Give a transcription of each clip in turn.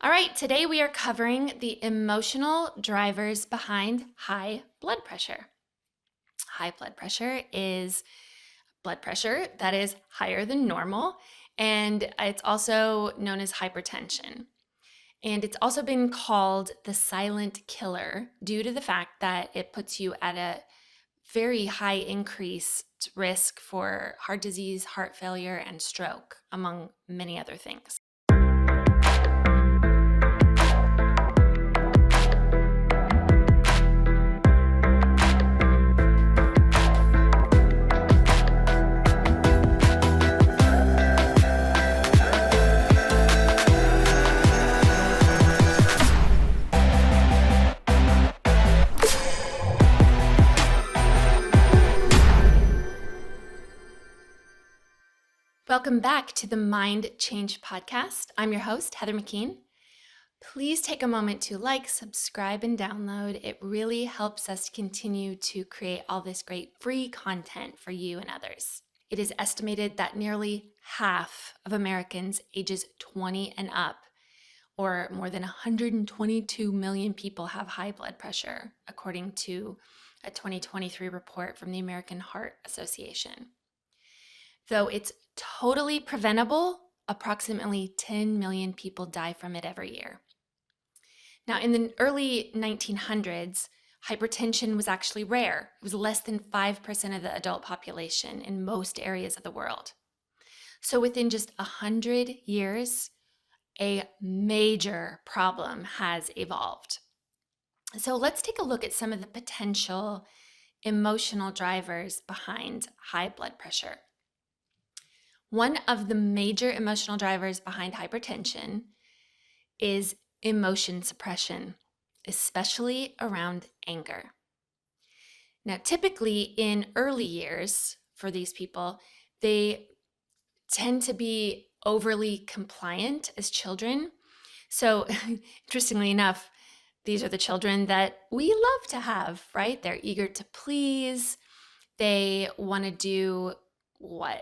All right, today we are covering the emotional drivers behind high blood pressure. High blood pressure is blood pressure that is higher than normal, and it's also known as hypertension. And it's also been called the silent killer due to the fact that it puts you at a very high increased risk for heart disease, heart failure, and stroke, among many other things. Welcome back to the Mind Change Podcast. I'm your host, Heather McKean. Please take a moment to like, subscribe, and download. It really helps us continue to create all this great free content for you and others. It is estimated that nearly half of Americans ages 20 and up, or more than 122 million people, have high blood pressure, according to a 2023 report from the American Heart Association. Though it's totally preventable, approximately 10 million people die from it every year. Now, in the early 1900s, hypertension was actually rare. It was less than 5% of the adult population in most areas of the world. So within just 100 years, a major problem has evolved. So let's take a look at some of the potential emotional drivers behind high blood pressure. One of the major emotional drivers behind hypertension is emotion suppression, especially around anger. Now, typically in early years for these people, they tend to be overly compliant as children. So, interestingly enough, these are the children that we love to have, right? They're eager to please. They want to do what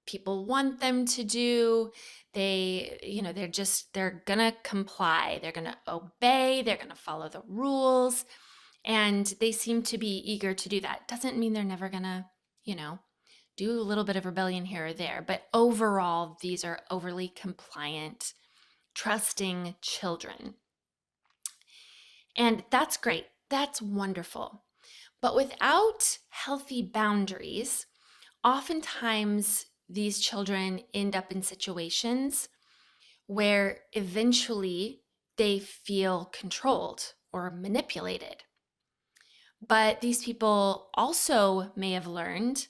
people want them to do. They're gonna comply, they're gonna obey, they're gonna follow the rules, and they seem to be eager to do that. Doesn't mean they're never gonna, do a little bit of rebellion here or there, but overall, these are overly compliant, trusting children. And that's great. That's wonderful. But without healthy boundaries, oftentimes these children end up in situations where eventually they feel controlled or manipulated. But these people also may have learned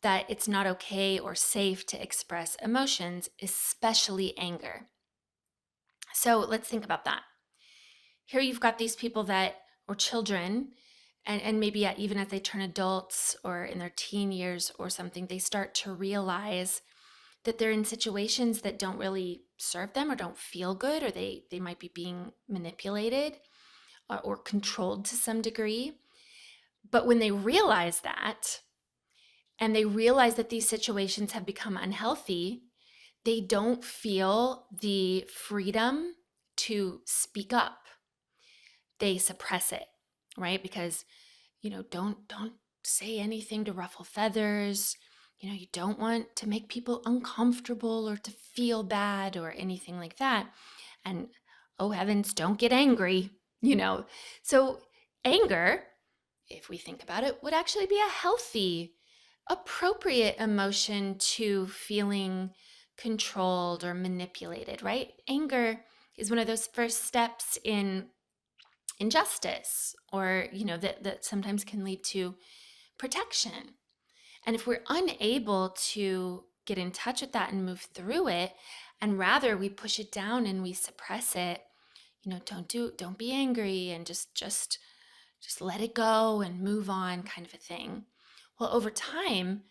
that it's not okay or safe to express emotions, especially anger. So let's think about that. Here you've got these people or children, and maybe even as they turn adults or in their teen years or something, they start to realize that they're in situations that don't really serve them or don't feel good, or they might be being manipulated or controlled to some degree. But when they realize that, and they realize that these situations have become unhealthy, they don't feel the freedom to speak up. They suppress it, right? Because don't say anything to ruffle feathers. You don't want to make people uncomfortable or to feel bad or anything like that. And oh heavens, don't get angry, So anger, if we think about it, would actually be a healthy, appropriate emotion to feeling controlled or manipulated, right? Anger is one of those first steps in injustice, or that sometimes can lead to protection. And if we're unable to get in touch with that and move through it, and rather we push it down and we suppress it, don't be angry and just let it go and move on, kind of a thing. Well, over time,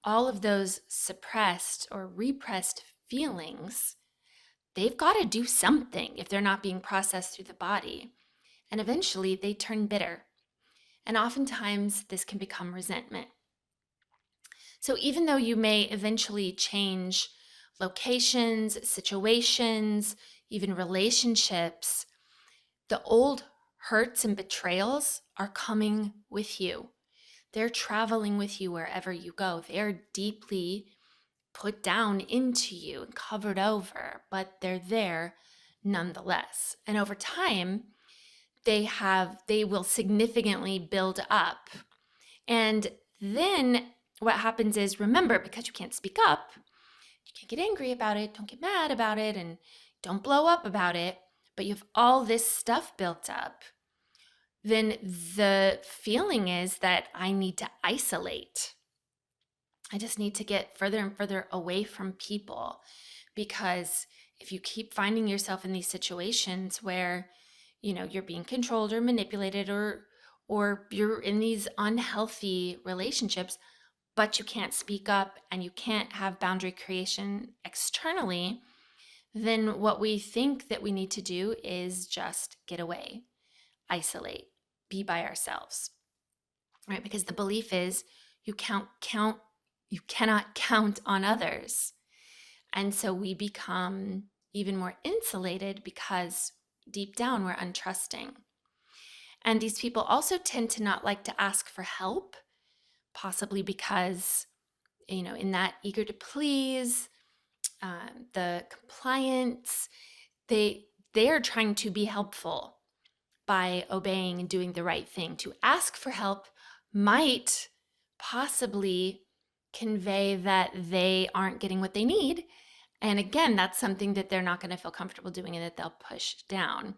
all of those suppressed or repressed feelings, they've got to do something if they're not being processed through the body. And eventually they turn bitter. And oftentimes this can become resentment. So even though you may eventually change locations, situations, even relationships, the old hurts and betrayals are coming with you. They're traveling with you wherever you go. They're deeply put down into you and covered over, but they're there nonetheless. And over time, they will significantly build up. And then what happens is, remember, because you can't speak up, you can't get angry about it, don't get mad about it, and don't blow up about it, but you have all this stuff built up, then the feeling is that I need to isolate. I just need to get further and further away from people, because if you keep finding yourself in these situations where, you're being controlled or manipulated, or you're in these unhealthy relationships, but you can't speak up and you can't have boundary creation externally, then what we think that we need to do is just get away, isolate, be by ourselves, right? Because the belief is you cannot count on others. And so we become even more insulated because deep down we're untrusting. And these people also tend to not like to ask for help, possibly because, in that eager to please, the compliance, they are trying to be helpful by obeying and doing the right thing. To ask for help might possibly convey that they aren't getting what they need. And again, that's something that they're not going to feel comfortable doing and that they'll push down.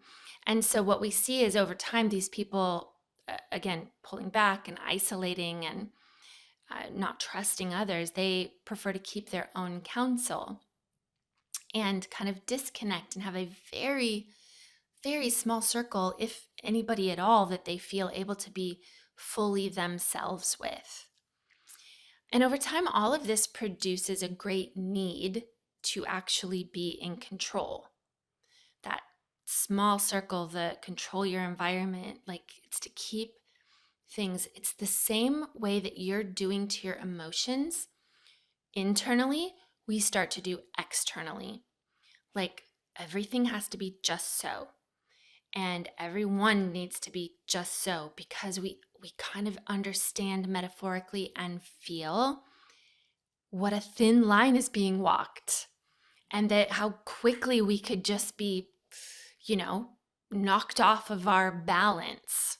And so what we see is over time, these people, again, pulling back and isolating and not trusting others, they prefer to keep their own counsel and kind of disconnect and have a very, very small circle, if anybody at all, that they feel able to be fully themselves with. And over time, all of this produces a great need to actually be in control. That small circle, the control your environment, like it's to keep things, it's the same way that you're doing to your emotions internally, we start to do externally. Like everything has to be just so. And everyone needs to be just so, because we kind of understand metaphorically and feel what a thin line is being walked, and that how quickly we could just be, knocked off of our balance.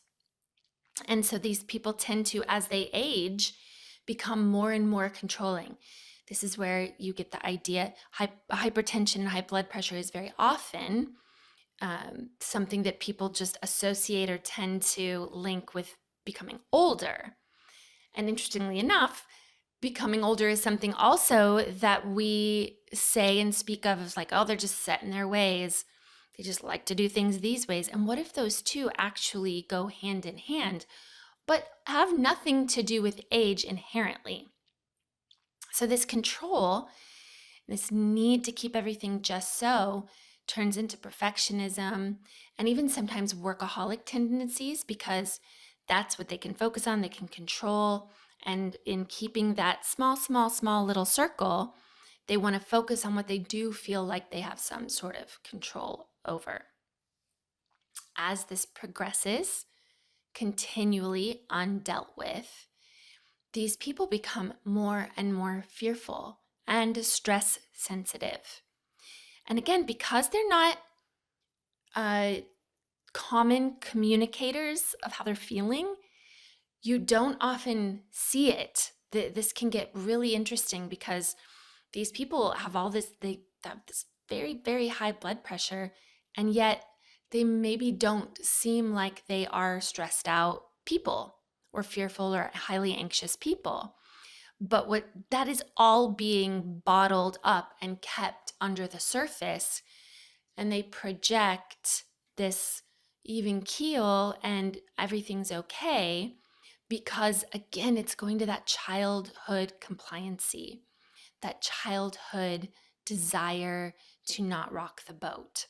And so these people tend to, as they age, become more and more controlling. This is where you get the idea, hypertension and high blood pressure is very often something that people just associate or tend to link with becoming older. And interestingly enough, becoming older is something also that we say and speak of as like, oh, they're just set in their ways. They just like to do things these ways. And what if those two actually go hand in hand, but have nothing to do with age inherently? So this control, this need to keep everything just so, turns into perfectionism and even sometimes workaholic tendencies, because that's what they can focus on, they can control. And in keeping that small little circle, they want to focus on what they do feel like they have some sort of control over. As this progresses, continually undealt with, these people become more and more fearful and stress sensitive. And again, because they're not common communicators of how they're feeling, you don't often see it. This can get really interesting because these people have they have this very, very high blood pressure, and yet they maybe don't seem like they are stressed out people or fearful or highly anxious people. But that is all being bottled up and kept under the surface, and they project this even keel and everything's okay, because again, it's going to that childhood compliancy, that childhood desire to not rock the boat.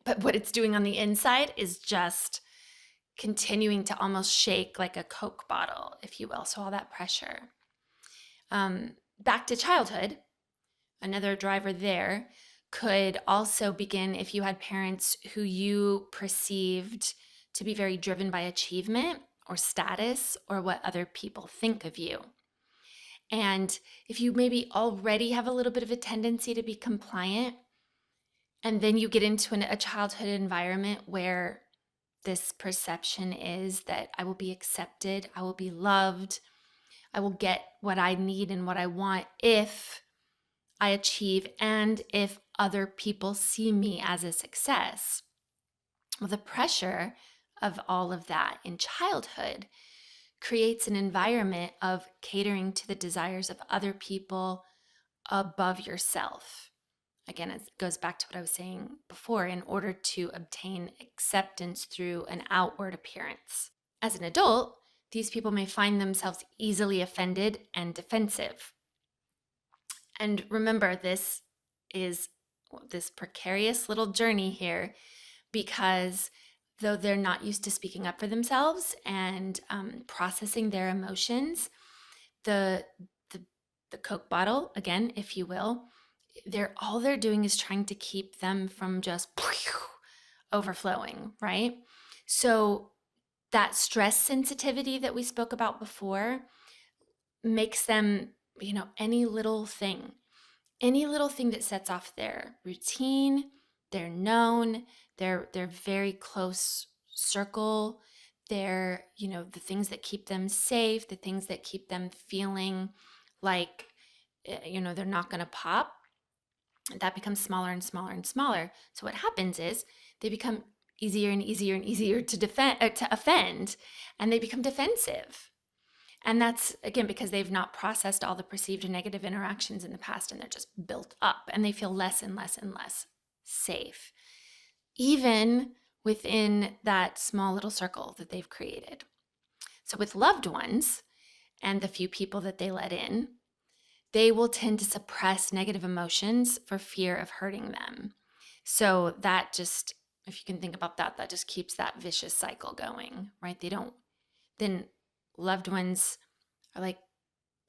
But what it's doing on the inside is just continuing to almost shake like a Coke bottle, if you will. So all that pressure. Back to childhood, another driver there, could also begin if you had parents who you perceived to be very driven by achievement or status or what other people think of you. And if you maybe already have a little bit of a tendency to be compliant, and then you get into a childhood environment where this perception is that I will be accepted, I will be loved, I will get what I need and what I want if I achieve and if other people see me as a success. Well, the pressure of all of that in childhood creates an environment of catering to the desires of other people above yourself. Again, it goes back to what I was saying before, in order to obtain acceptance through an outward appearance. As an adult, these people may find themselves easily offended and defensive. And remember, this is this precarious little journey here, because though they're not used to speaking up for themselves and processing their emotions, the, the the Coke bottle, again, if you will, all they're doing is trying to keep them from just overflowing, right? So that stress sensitivity that we spoke about before makes them, any little thing that sets off their routine, their known, their very close circle, the things that keep them safe, the things that keep them feeling like, they're not going to pop, that becomes smaller and smaller and smaller. So what happens is they become easier and easier and easier to offend, and they become defensive. And that's, again, because they've not processed all the perceived negative interactions in the past, and they're just built up, and they feel less and less and less safe, even within that small little circle that they've created. So with loved ones and the few people that they let in, they will tend to suppress negative emotions for fear of hurting them. So that just, if you can think about that, that just keeps that vicious cycle going, right? Then loved ones are like,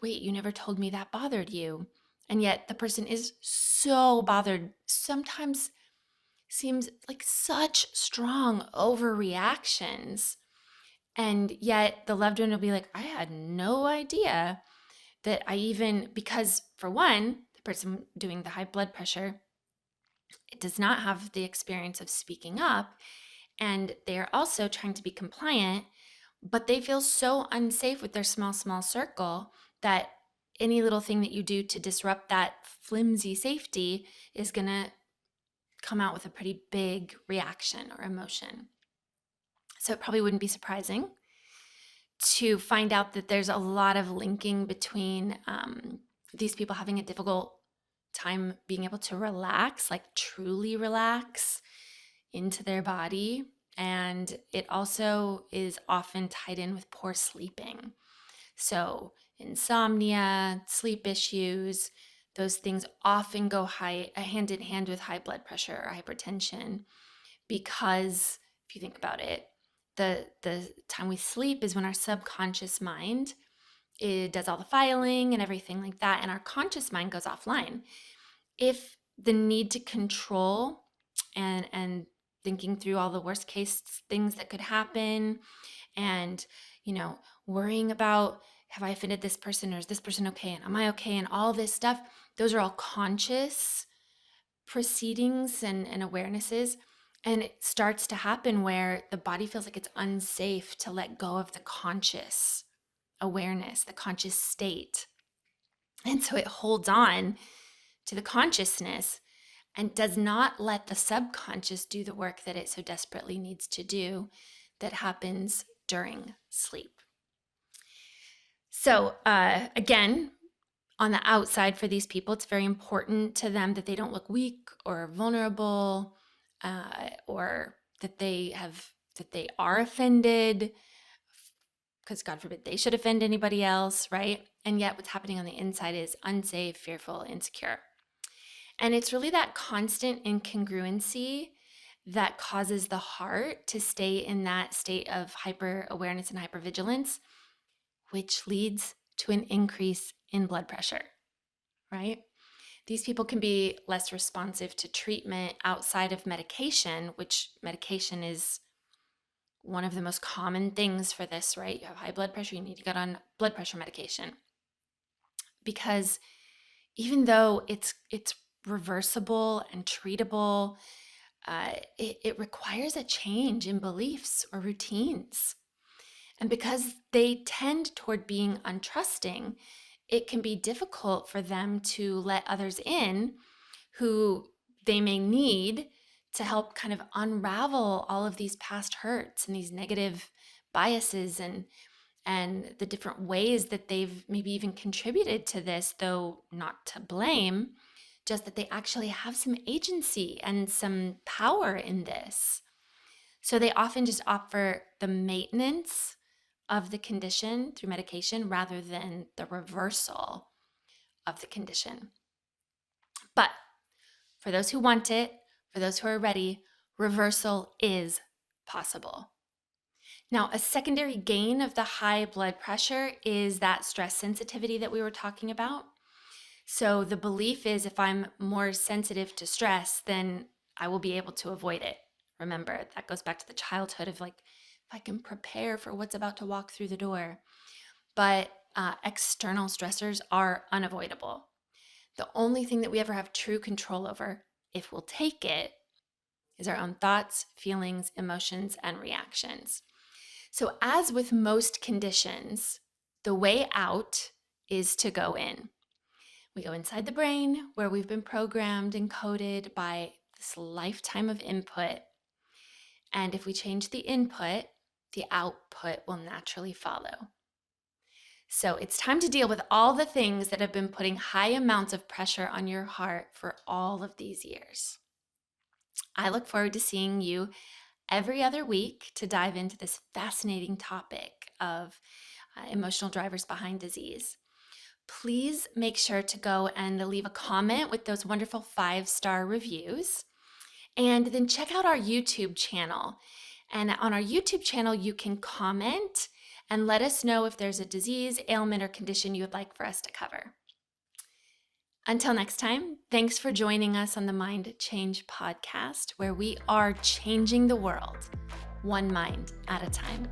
wait, you never told me that bothered you. And yet the person is so bothered, sometimes seems like such strong overreactions. And yet the loved one will be like, I had no idea that because for one, the person doing the high blood pressure, it does not have the experience of speaking up. And they're also trying to be compliant, but they feel so unsafe with their small, small circle that any little thing that you do to disrupt that flimsy safety is going to come out with a pretty big reaction or emotion. So it probably wouldn't be surprising to find out that there's a lot of linking between these people having a difficult time being able to relax, like truly relax into their body. And it also is often tied in with poor sleeping. So insomnia, sleep issues, those things often go hand in hand with high blood pressure or hypertension, because if you think about it, the time we sleep is when our subconscious mind, it does all the filing and everything like that, and our conscious mind goes offline. If the need to control and thinking through all the worst case things that could happen, and worrying about, have I offended this person, or is this person okay, and am I okay, and all this stuff, those are all conscious proceedings and awarenesses. And it starts to happen where the body feels like it's unsafe to let go of the conscious awareness, the conscious state. And so it holds on to the consciousness and does not let the subconscious do the work that it so desperately needs to do, that happens during sleep. So again, on the outside for these people, it's very important to them that they don't look weak or vulnerable, or that they are offended, because God forbid they should offend anybody else, right? And yet what's happening on the inside is unsafe, fearful, insecure. And it's really that constant incongruency that causes the heart to stay in that state of hyper awareness and hypervigilance, which leads to an increase in blood pressure, right? These people can be less responsive to treatment outside of medication, which medication is one of the most common things for this, right? You have high blood pressure, you need to get on blood pressure medication. Because even though it's reversible and treatable, it requires a change in beliefs or routines. And because they tend toward being untrusting, it can be difficult for them to let others in who they may need to help kind of unravel all of these past hurts and these negative biases and the different ways that they've maybe even contributed to this, though not to blame, just that they actually have some agency and some power in this. So they often just offer the maintenance of the condition through medication rather than the reversal of the condition. But for those who want it, for those who are ready, reversal is possible. Now, a secondary gain of the high blood pressure is that stress sensitivity that we were talking about. So the belief is if I'm more sensitive to stress, then I will be able to avoid it. Remember, that goes back to the childhood of like, if I can prepare for what's about to walk through the door. But external stressors are unavoidable. The only thing that we ever have true control over, if we'll take it, is our own thoughts, feelings, emotions, and reactions. So as with most conditions, the way out is to go in. We go inside the brain where we've been programmed and coded by this lifetime of input. And if we change the input, the output will naturally follow. So it's time to deal with all the things that have been putting high amounts of pressure on your heart for all of these years. I look forward to seeing you every other week to dive into this fascinating topic of emotional drivers behind disease. Please make sure to go and leave a comment with those wonderful 5-star reviews. And then check out our YouTube channel. And on our YouTube channel, you can comment and let us know if there's a disease, ailment, or condition you would like for us to cover. Until next time, thanks for joining us on the Mind Change podcast, where we are changing the world one mind at a time.